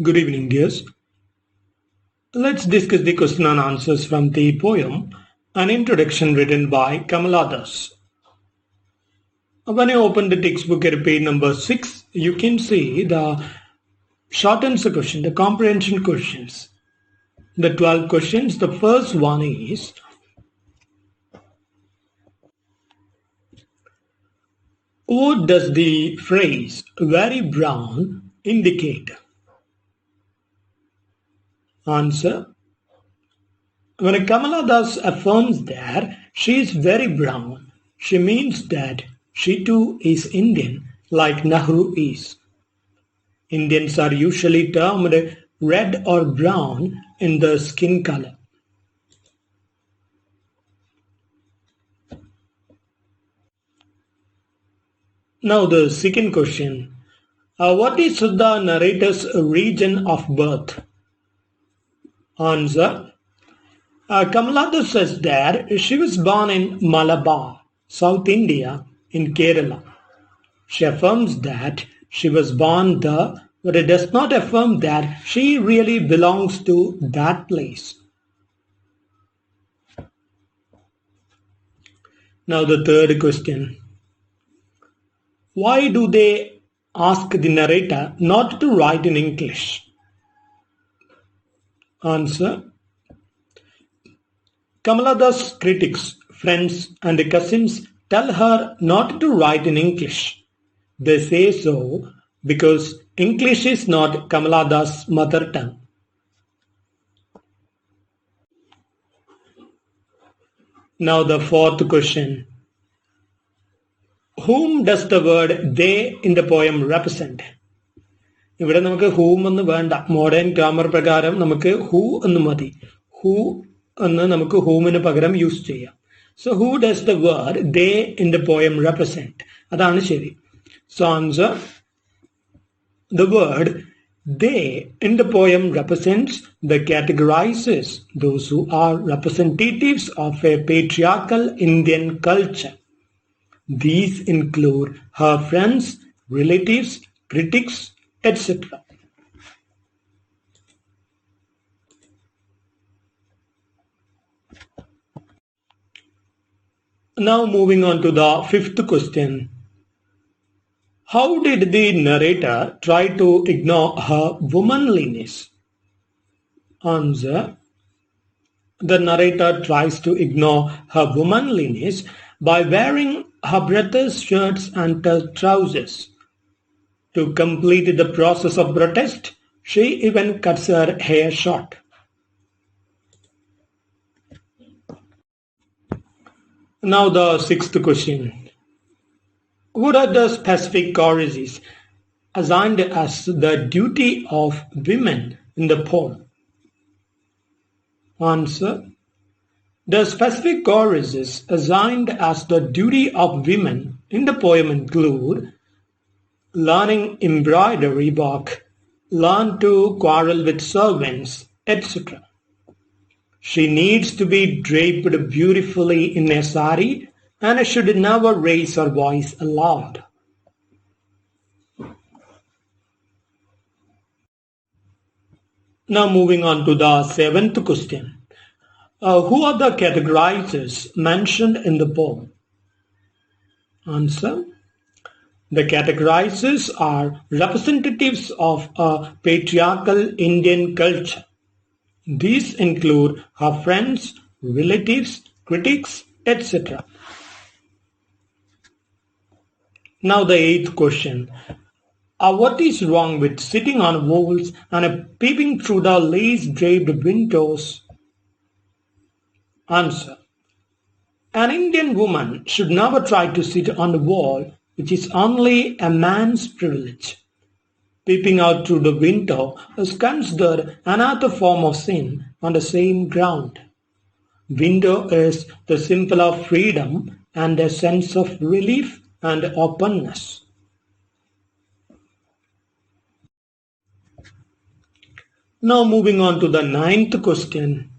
Good evening, dears. Let's discuss the question and answers from the poem An Introduction written by Kamala. When you open the textbook at page number 6, you can see the short answer question, the comprehension questions. The 12 questions. The first one is, what does the phrase very brown indicate? Answer. When Kamala thus affirms that she is very brown, she means that she too is Indian, like Nehru is. Indians are usually termed red or brown in the skin color. Now the second question. What is the narrator's region of birth? Answer. Kamala says that she was born in Malabar, South India, in Kerala. She affirms that she was born there, but it does not affirm that she really belongs to that place. Now the third question. Why do they ask the narrator not to write in English? Answer. Kamala's critics, friends and cousins tell her not to write in English. They say so because English is not Kamala's mother tongue. Now the fourth question. Whom does the word they in the poem represent? ഇവിടെ നമുക്ക് whom എന്ന് വേണ്ട. Modern grammar പ്രകാരം നമുക്ക് who എന്ന് മതി. Who എന്ന് നമുക്ക് whomന് പകരം യൂസ് ചെയ്യാം. So who does the word they in the poem represent? അതാണ് ശരി. So answer. The word they in the poem represents the categorizers, those who are representatives of a patriarchal Indian culture. These include her friends, relatives, critics, etc. Now moving on to the fifth question. How did the narrator try to ignore her womanliness? Answer. The narrator tries to ignore her womanliness by wearing her brother's shirts and trousers. To complete the process of protest, she even cuts her hair short. Now the sixth question. What are the specific chores assigned as the duty of women in the poem? Answer. The specific chores assigned as the duty of women in the poem include learning embroidery work, learn to quarrel with servants, etc. She needs to be draped beautifully in a saree and should never raise her voice aloud. Now moving on to the seventh question. Who are the categorizers mentioned in the poem? Answer. The categorizers are representatives of a patriarchal Indian culture. These include her friends, relatives, critics, etc. Now the eighth question. What is wrong with sitting on walls and peeping through the lace-draped windows? Answer. An Indian woman should never try to sit on the wall, which is only a man's privilege. Peeping out through the window is considered another form of sin on the same ground. Window is the symbol of freedom and a sense of relief and openness. Now moving on to the ninth question.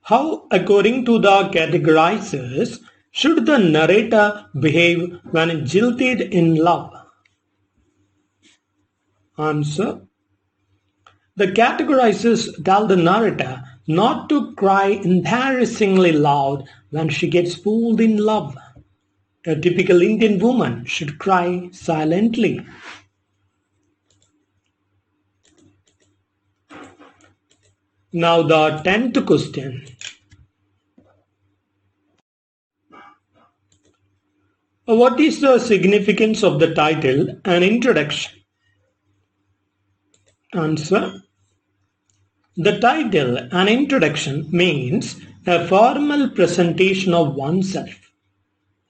How, according to the categorizers, should the narrator behave when jilted in love? Answer. The categorizers tell the narrator not to cry embarrassingly loud when she gets pulled in love. A typical Indian woman should cry silently. Now the 10th question. What is the significance of the title and introduction? Answer. The title and introduction means a formal presentation of oneself.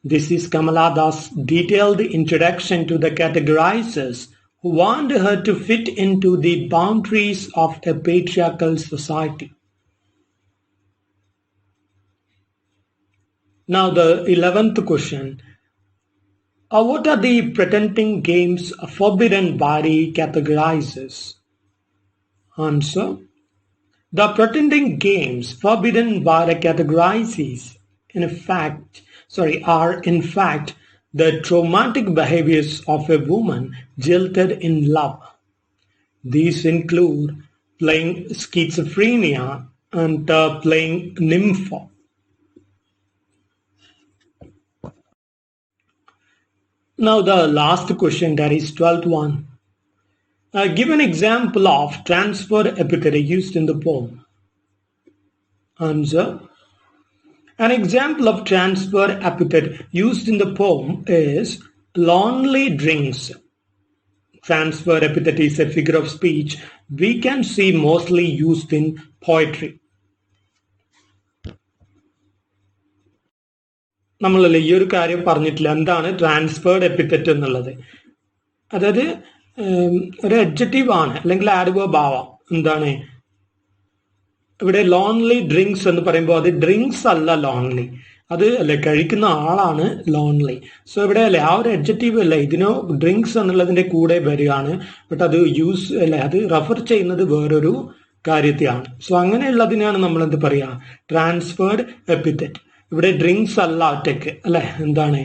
This is Kamala's detailed introduction to the categorizers who want her to fit into the boundaries of a patriarchal society. Now the 11th question. What are the pretending games forbidden by the categorizers? Answer. The pretending games forbidden by the categorizers are in fact the traumatic behaviors of a woman jilted in love. These include playing schizophrenia and playing nympho. Now the last question, that is 12th one. Give an example of transfer epithet used in the poem. Answer. An example of transfer epithet used in the poem is lonely drinks. Transfer epithet is a figure of speech we can see mostly used in poetry. നമ്മളല്ലേ ഈ ഒരു കാര്യം പറഞ്ഞിട്ടില്ല, എന്താണ് transferred epithet എന്നുള്ളത്. അതായത് ഒരു adjective ആണ്, അല്ലെങ്കിൽ ആഡ്വേർബ് ആവാം. എന്താണ് ഇവിടെ ലോൺലി ഡ്രിങ്ക്സ് എന്ന് പറയുമ്പോൾ അത് ഡ്രിങ്ക്സ് അല്ല ലോൺലി, അത് അല്ലെ കഴിക്കുന്ന ആളാണ് ലോൺലി. സോ ഇവിടെ അല്ലെ ആ ഒരു അഡ്ജക്റ്റീവ് അല്ലേ ഇതിനോ ഡ്രിങ്ക്സ് എന്നുള്ളതിന്റെ കൂടെ വരികയാണ്, ബട്ട് അത് യൂസ് അല്ലെ അത് റെഫർ ചെയ്യുന്നത് വേറൊരു കാര്യത്തെയാണ്. സോ അങ്ങനെയുള്ളതിനാണ് നമ്മൾ എന്ത് പറയാ, ട്രാൻസ്ഫേർഡ് എപ്പിത്തറ്റ്. ഇവിടെ ഡ്രിങ്ക്സ് അല്ല ഒറ്റയ്ക്ക് അല്ലെ, എന്താണ്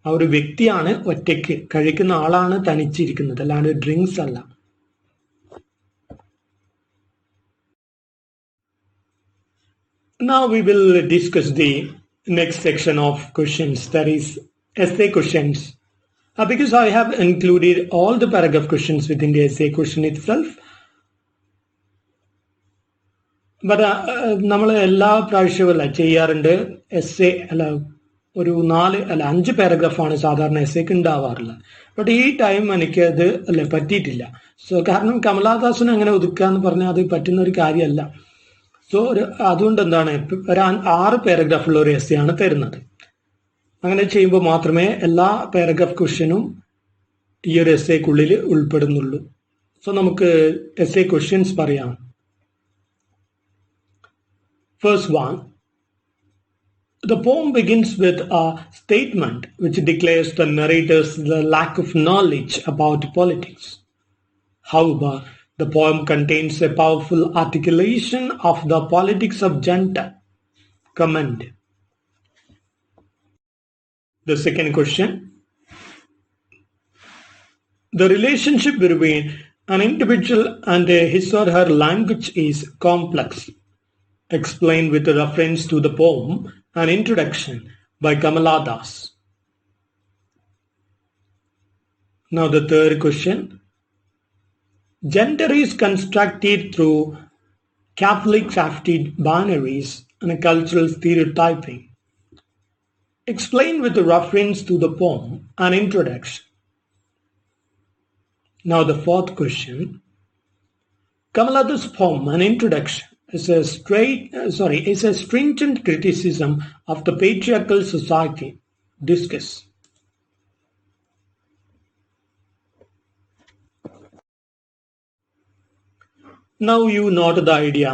ആ ഒരു വ്യക്തിയാണ് ഒറ്റയ്ക്ക്, കഴിക്കുന്ന ആളാണ് തനിച്ചിരിക്കുന്നത്, അല്ലാണ്ട് ഡ്രിങ്ക്സ് അല്ല. Now we will discuss the next section of questions, that is essay questions. Because I have included all the paragraph questions within the essay question itself. But നമ്മൾ എല്ലാ പ്രാവശ്യവും അല്ല ചെയ്യാറുണ്ട് എസ്സേ അല്ല ഒരു 5 പാരഗ്രാഫാണ് സാധാരണ എസ്സേക്ക് ഉണ്ടാവാറുള്ളത്. ബട്ട് ഈ ടൈം എനിക്ക് അത് അല്ലെ പറ്റിയിട്ടില്ല. സോ കാരണം കമലാദാസിന് അങ്ങനെ ഒതുക്കാന്ന് പറഞ്ഞാൽ അത് പറ്റുന്ന ഒരു കാര്യമല്ല. സോ അതുകൊണ്ട് എന്താണ് ഒരു 6 പാരഗ്രാഫുള്ള ഒരു എസ്സേ ആണ് തരുന്നത്. അങ്ങനെ ചെയ്യുമ്പോൾ മാത്രമേ എല്ലാ പാരഗ്രാഫ് ക്വസ്റ്റ്യനും ഈ ഒരു എസ്സേക്കുള്ളിൽ ഉൾപ്പെടുന്നുള്ളൂ. സോ നമുക്ക് എസ്സേ ക്വസ്റ്റ്യൻസ് പറയാം. First one. The poem begins with a statement which declares the narrator's lack of knowledge about politics. However, the poem contains a powerful articulation of the politics of gender. Comment. The second question. The relationship between an individual and his or her language is complex. Explained with a reference to the poem An Introduction by Kamala Das. Now the third question. Gender is constructed through Catholic crafted binaries and a cultural stereotyping. Explained with a reference to the poem An Introduction. Now the fourth question. Kamala Das' poem An Introduction is a stringent criticism of the patriarchal society. Discuss. Now you note the idea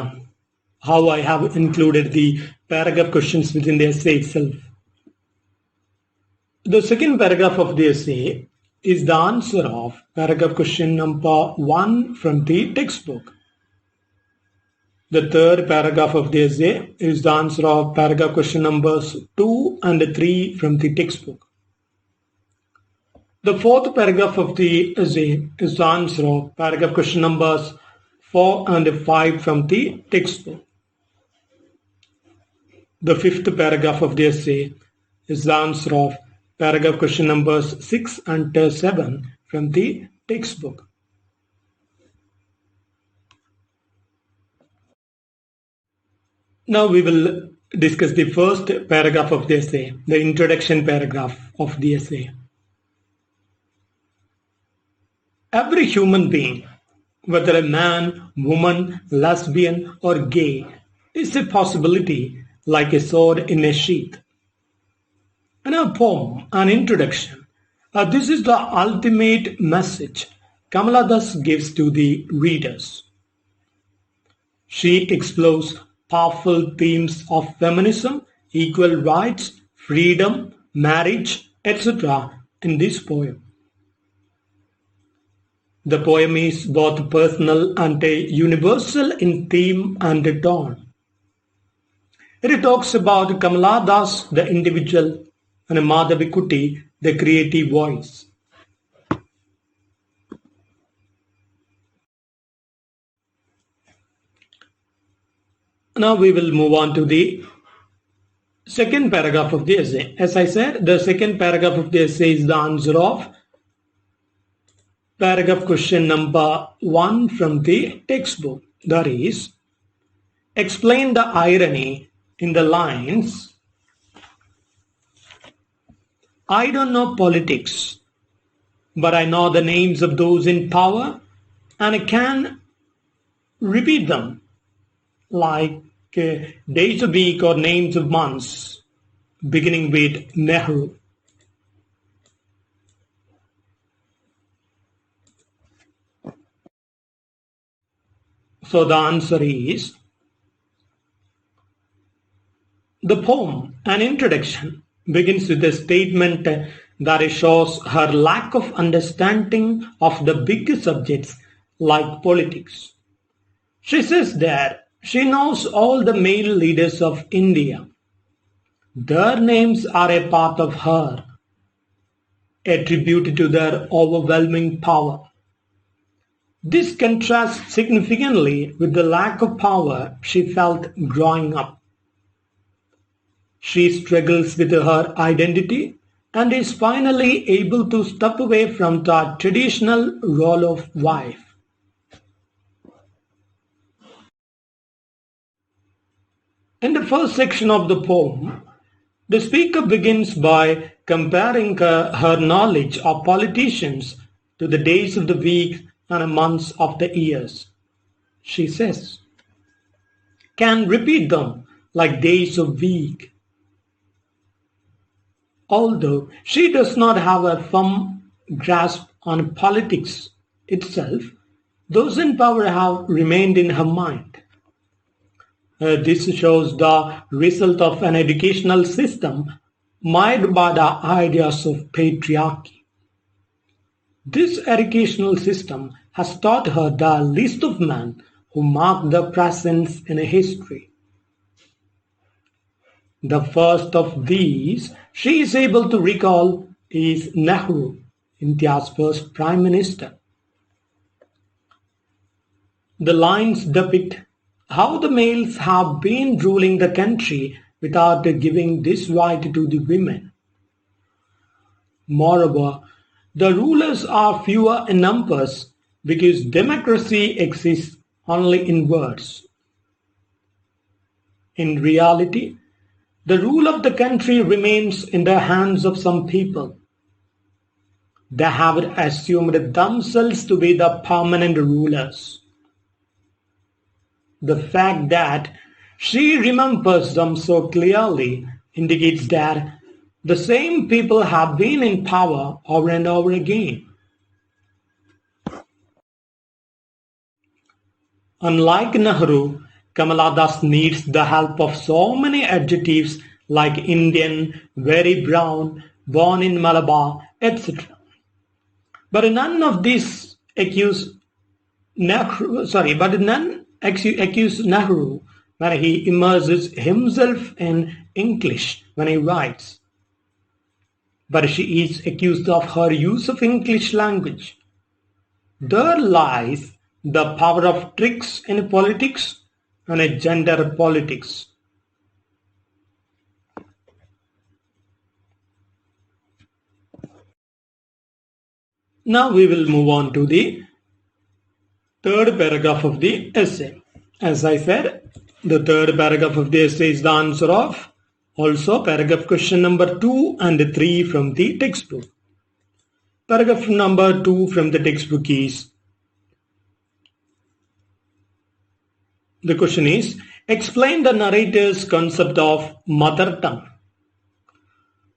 how I have included the paragraph questions within the essay itself. The second paragraph of the essay is the answer of paragraph question number 1 from the textbook. The third paragraph of the essay is the answer of paragraph question numbers 2 and 3 from the textbook. The fourth paragraph of the essay is the answer of paragraph question numbers 4 and 5 from the textbook. The fifth paragraph of the essay is the answer of paragraph question numbers 6 and 7 from the textbook. Now we will discuss the first paragraph of the essay, the introduction paragraph of the essay. Every human being, whether a man, woman, lesbian, or gay, is a possibility like a sword in a sheath. In a poem, an introduction, this is the ultimate message Kamala thus gives to the readers. She explores powerful themes of feminism, equal rights, freedom, marriage, etc. in this poem. The poem is both personal and universal in theme and tone. It talks about Kamala Das, the individual, and Madhavi, the creative voice. Now we will move on to the second paragraph of the essay. As I said, the second paragraph of the essay is the answer of paragraph question number 1 from the textbook. That is, explain the irony in the lines, I don't know politics, but I know the names of those in power and I can repeat them like days of week or names of months, beginning with Nehru. So the answer is, the poem, an introduction, begins with a statement that shows her lack of understanding of the big subjects like politics. She says that she knows all the male leaders of India. Their names are a part of her, a tribute to their overwhelming power. This contrasts significantly with the lack of power she felt growing up. She struggles with her identity and is finally able to step away from the traditional role of wife. In the first section of the poem, the speaker begins by comparing her knowledge of politicians to the days of the week and months of the years. She says, can repeat them like days of week. Although she does not have a firm grasp on politics itself, those in power have remained in her mind. This shows the result of an educational system marred by the ideas of patriarchy. This educational system has taught her the list of men who mark their presence in history. The first of these she is able to recall is Nehru, India's first Prime Minister. The lines depict how the males have been ruling the country without giving this right to the women. Moreover, the rulers are fewer in numbers because democracy exists only in words. In reality, the rule of the country remains in the hands of some people. They have assumed themselves to be the permanent rulers. The fact that she remembers them so clearly indicates that the same people have been in power over and over again. Unlike Nehru, Kamala thus needs the help of so many adjectives like Indian, very brown, born in Malabar, etc. But none of these accuse Nehru when he immerses himself in English when he writes. But she is accused of her use of English language. There lies the power of tricks in politics and gender politics. Now we will move on to the third paragraph of the essay. As I said, the third paragraph of the essay is the answer of also paragraph question number 2 and 3 from the textbook. Paragraph number 2 from the textbook is, the question is, explain the narrator's concept of mother tongue.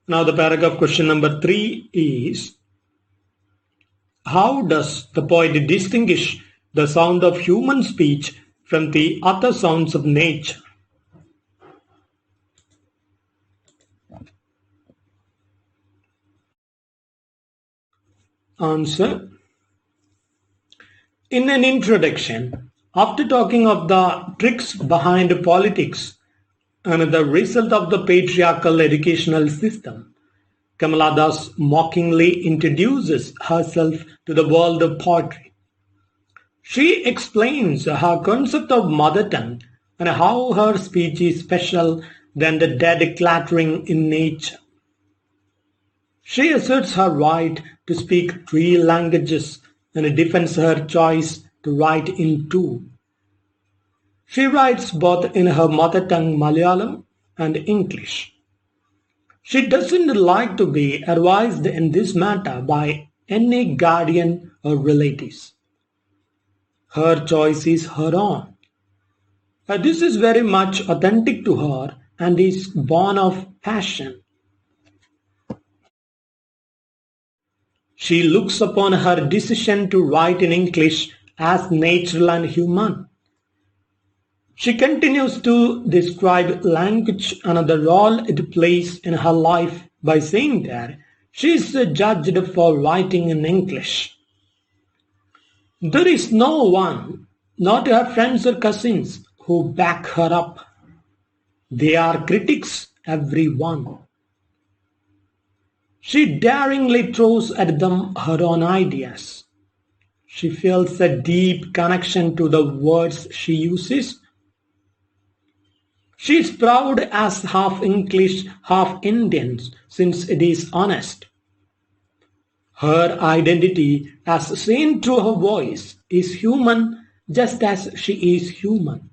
Now the paragraph question number 3 is, how does the poet distinguish the sound of human speech from the other sounds of nature? Answer. In an introduction, after talking of the tricks behind politics and the result of the patriarchal educational system, Kamala thus mockingly introduces herself to the world of poetry. She explains her concept of mother tongue and how her speech is special than the dead clattering in nature. She asserts her right to speak 3 languages and defends her choice to write in 2. She writes both in her mother tongue Malayalam and English. She doesn't like to be advised in this matter by any guardian or relatives. Her choice is her own. This is very much authentic to her and is born of passion. She looks upon her decision to write in English as natural and human. She continues to describe language and the role it plays in her life by saying that she is judged for writing in English. There is no one, not her friends or cousins, who back her up. They are critics, every one. She daringly throws at them her own ideas. She feels a deep connection to the words she uses. She is proud as half English, half Indian, since it is honest. Her identity, as seen through her voice, is human just as she is human.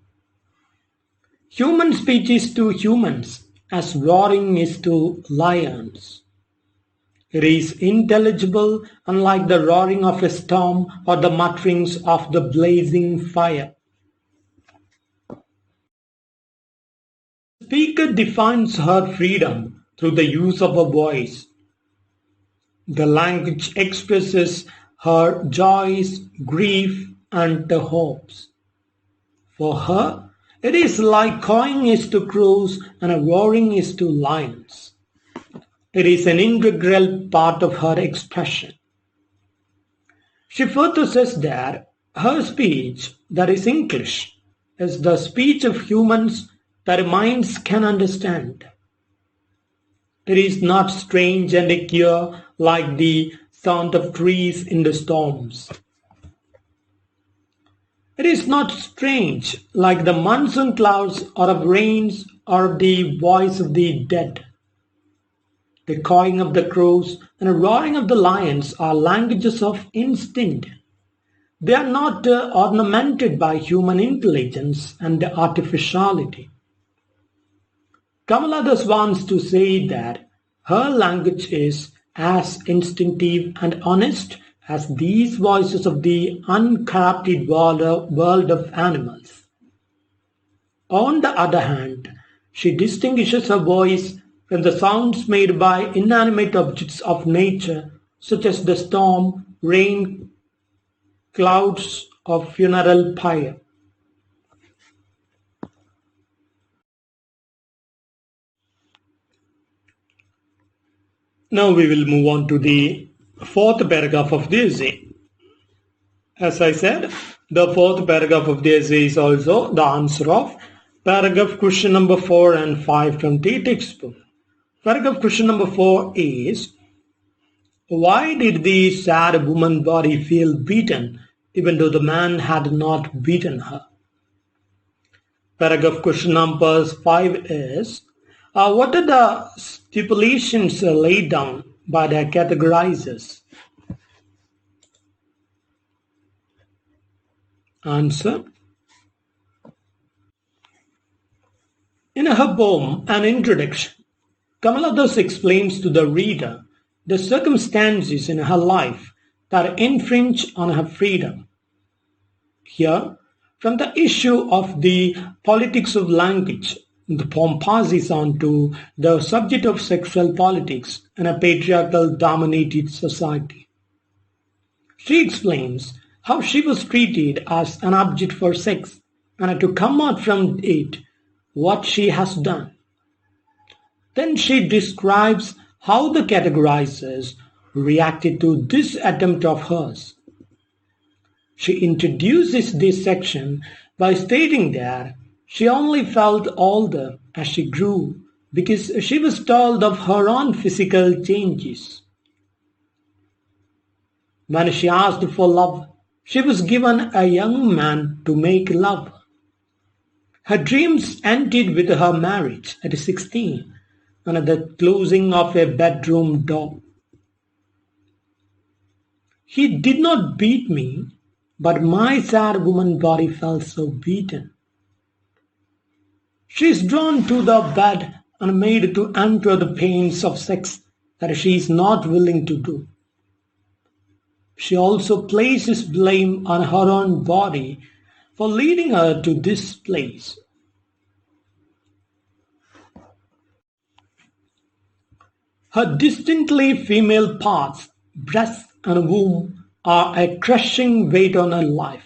Human speech is to humans as roaring is to lions. It is intelligible, unlike the roaring of a storm or the mutterings of the blazing fire. The speaker defines her freedom through the use of her voice. The language expresses her joys, grief, and hopes. For her, it is like cawing is to crows and roaring is to lions. It is an integral part of her expression. She further says that her speech, that is English, is the speech of humans that minds can understand. It is not strange and queer like the sound of trees in the storms. It is not strange like the monsoon clouds or of rains or the voice of the dead. The cawing of the crows and the roaring of the lions are languages of instinct. They are not ornamented by human intelligence and artificiality. Kamala thus wants to say that her language is as instinctive and honest as these voices of the uncorrupted world of animals. On the other hand, she distinguishes her voice from the sounds made by inanimate objects of nature, such as the storm, rain, clouds, or funeral pyre. Now we will move on to the fourth paragraph of the essay. As I said, the fourth paragraph of the essay is also the answer of paragraph question number 4 and 5 from the textbook. Paragraph question number 4 is, why did the sad woman body feel beaten even though the man had not beaten her. Paragraph question number 5 is, what are the stipulations laid down by the categorizers? Answer. In her poem, An Introduction, Kamala thus explains to the reader the circumstances in her life that infringe on her freedom. Here, from the issue of the politics of language, the poem passes on to the subject of sexual politics in a patriarchal dominated society. She explains how she was treated as an object for sex and to come out from it what she has done. Then she describes how the categorizers reacted to this attempt of hers. She introduces this section by stating that she only felt older as she grew because she was told of her own physical changes. When she asked for love, she was given a young man to make love. Her dreams ended with her marriage at 16 and at the closing of a bedroom door. He did not beat me, but my sad woman body felt so beaten. She is drawn to the bed and made to endure the pains of sex that she is not willing to do. She also places blame on her own body for leading her to this place. Her distinctly female parts, breast and womb, are a crushing weight on her life.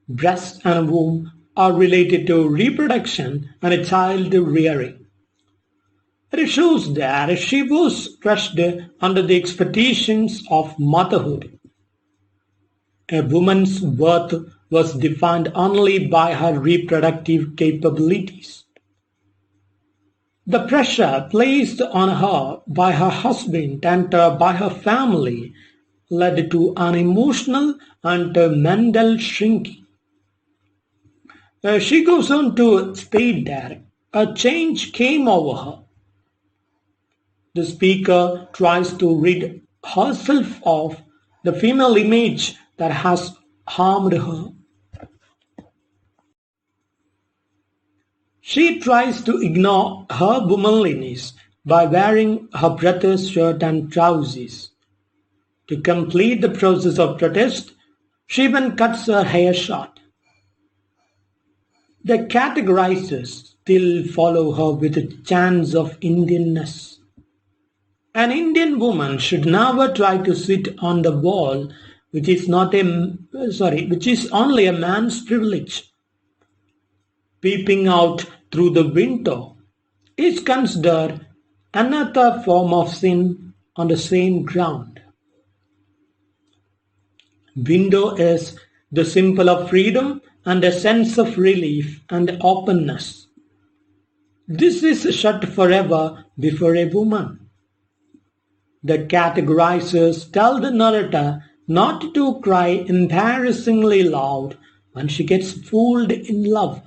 Breast and womb are related to reproduction and child rearing. It shows that she was crushed under the expectations of motherhood. A woman's worth was defined only by her reproductive capabilities. The pressure placed on her by her husband and by her family led to an emotional and mental shrinking. She goes on to state that a change came over her. The speaker tries to rid herself of the female image that has harmed her. She tries to ignore her womanliness by wearing her brother's shirt and trousers. To complete the process of protest, she even cuts her hair short. The categorizers still follow her with chants of Indianness. An Indian woman should never try to sit on the wall, which is only a man's privilege. Peeping out through the window is considered another form of sin on the same ground. Window is the symbol of freedom and a sense of relief and openness. This is shut forever before a woman. The categorizers tell the narrator not to cry embarrassingly loud when she gets fooled in love.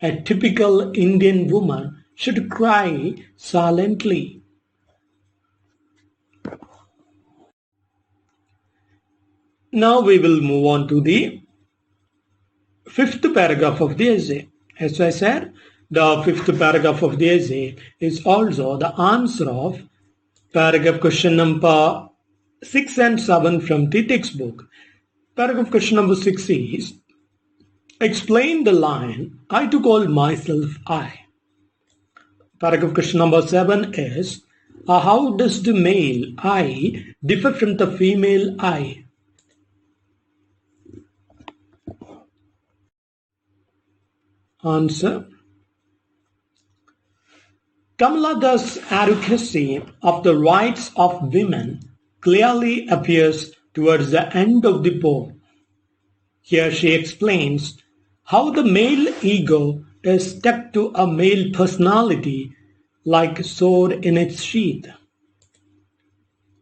A typical Indian woman should cry silently. Now we will move on to the fifth paragraph of the essay. As I said, the fifth paragraph of the essay is also the answer of paragraph question number 6 and 7 from the textbook. Paragraph question number 6 is, explain the line, I to call myself I. Paragraph question number 7 is, how does the male I differ from the female I? Answer. Kamala's advocacy of the rights of women clearly appears towards the end of the poem. Here she explains how the male ego is stuck to a male personality like a sword in its sheath.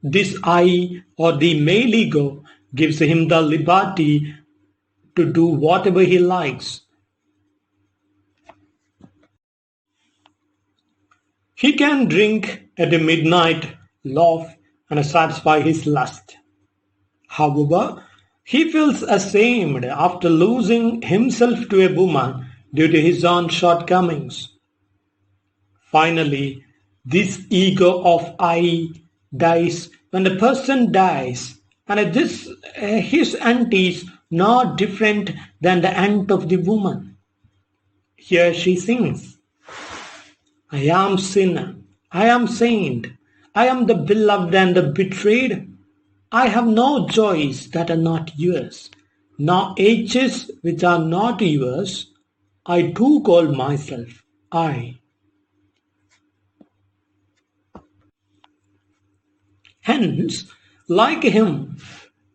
This I, or the male ego, gives him the liberty to do whatever he likes. He can drink at midnight, laugh, and satisfy his lust. However, he feels ashamed after losing himself to a woman due to his own shortcomings. Finally, this ego of I dies when the person dies, and his end is not different than the end of the woman. Here she sings, I am sinner, I am saint, I am the beloved and the betrayed. I have no joys that are not yours, no ages which are not yours. I too call myself I. Hence, like him,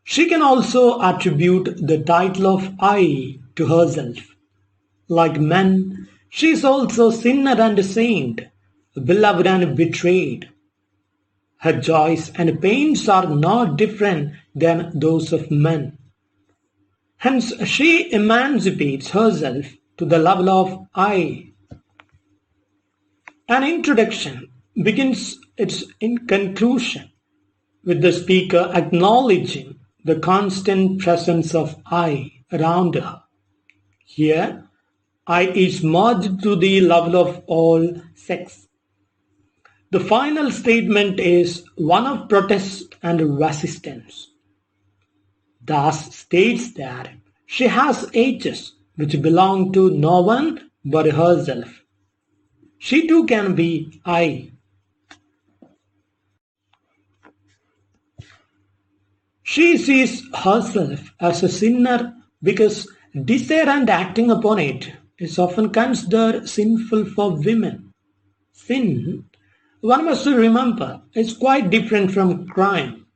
she can also attribute the title of I to herself. Like men, she is also sinner and saint, beloved and betrayed. Her joys and pains are not different than those of men. Hence, she emancipates herself to the level of I. An introduction begins its conclusion with the speaker acknowledging the constant presence of I around her. Here, I is merged to the level of all sex. The final statement is one of protest and resistance. Thus states that she has ages which belong to no one but herself. She too can be I. She sees herself as a sinner because desire and acting upon it is often considered sinful for women. Sin, one must remember, is quite different from crime.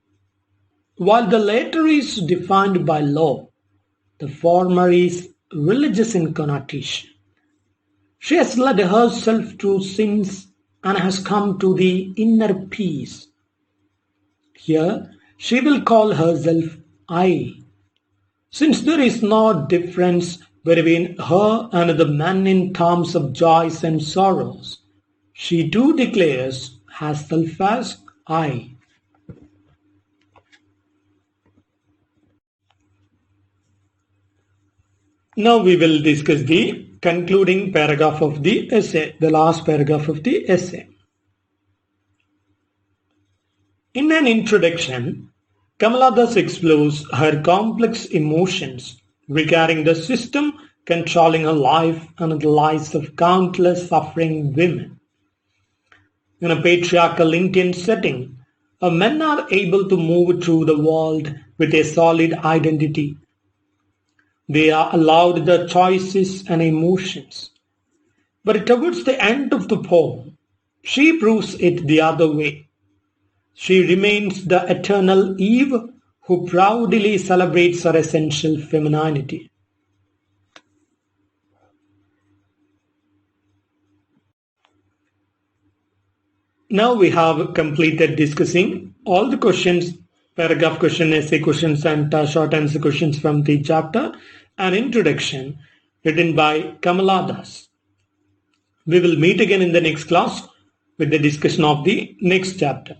While the latter is defined by law, the former is religious in connotation. She has led herself through sins and has come to the inner peace. Here, she will call herself I. Since there is no difference between her and the man in terms of joys and sorrows, she too declares herself as I. Now we will discuss the concluding paragraph of the essay, the last paragraph of the essay. In an introduction, Kamala thus explores her complex emotions regarding the system controlling her life and the lives of countless suffering women. In a patriarchal Indian setting, men are able to move through the world with a solid identity. They are allowed the choices and emotions. But towards the end of the poem, she proves it the other way. She remains the eternal Eve who proudly celebrates her essential femininity. Now we have completed discussing all the questions, paragraph question, essay questions, and short answer questions from the chapter, an introduction written by Kamala Das. We will meet again in the next class with the discussion of the next chapter.